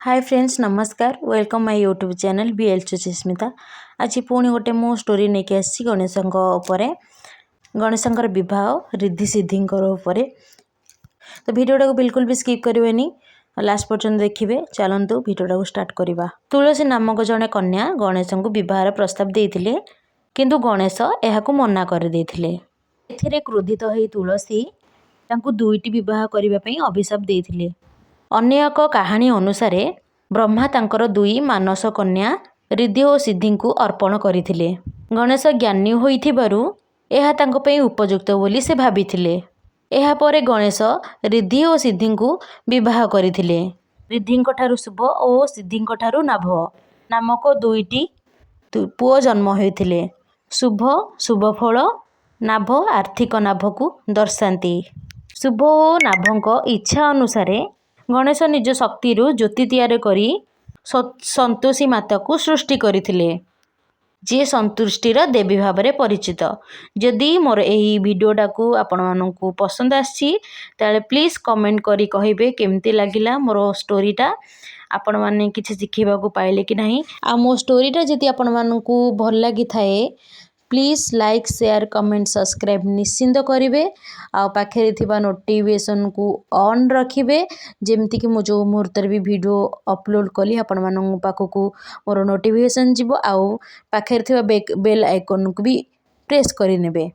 हाय friends नमस्कार welcome my YouTube channel BL Suchismita. आज पुणी गोटे मो स्टोरी नहीं आसी गणेशंकर विवाह रिद्धि सिद्धि तो भिडियोटा को बिल्कुल भी स्किप करेंगे लास्ट पर्यटन देखिए। चलतु भिडियोटा को स्टार्ट करवा। तुलसी नामक जड़े कन्या गणेश को बहार प्रस्ताव देते किंतु गणेश यह मना करदे। क्रोधित हो तुलसी दुईटी बह करने अभिशाप देते। अन्य एक कहानी अनुसार ब्रह्मा तांकर दुई मानस कन्या रिद्धि और सिद्धि को अर्पण करथिले। गणेश ज्ञानी होइथिबारु एहा तांको पई उपयुक्त बोली से भाबिथिले। एहा परे गणेश रिद्धि और सिद्धि को विवाह करथिले। रिद्धिंक ठारु शुभ और सिद्धिंक ठारु नाभ नामक दुईटी पुओ जन्म होइथिले। शुभ शुभ फल नाभ आर्थिक नाभ को दर्शाती। शुभ और नाभंक इच्छा अनुसार गणेश निज शक्ति ज्योति तैयार करी संतोषी माता को सृष्टि करथिले, जी संतुष्टिर देवी भाव में परिचित। जदि मोर यही वीडियोटा को आपण मानकु पसंद आछि ताले प्लीज कमेंट करी कहिबे केमती लागिला मोर स्टोरीटा, आपण माने किछि सिखिबा को पाइले कि नाही। आ मो स्टोरीटा जदि आपण मानकु भल लागि थाए please like share comment subscribe निश्चिंत करेंगे। आ पाखे थिबा नोटिफिकेशन को ऑन रखिए जेमती कि मु जो मुहूर्त भी वीडियो अपलोड कली आपण मानन पाखक मोर नोटिफिकेशन जीवो। आउ पाखे थिबा बेल आइकन को भी प्रेस करि नेबे।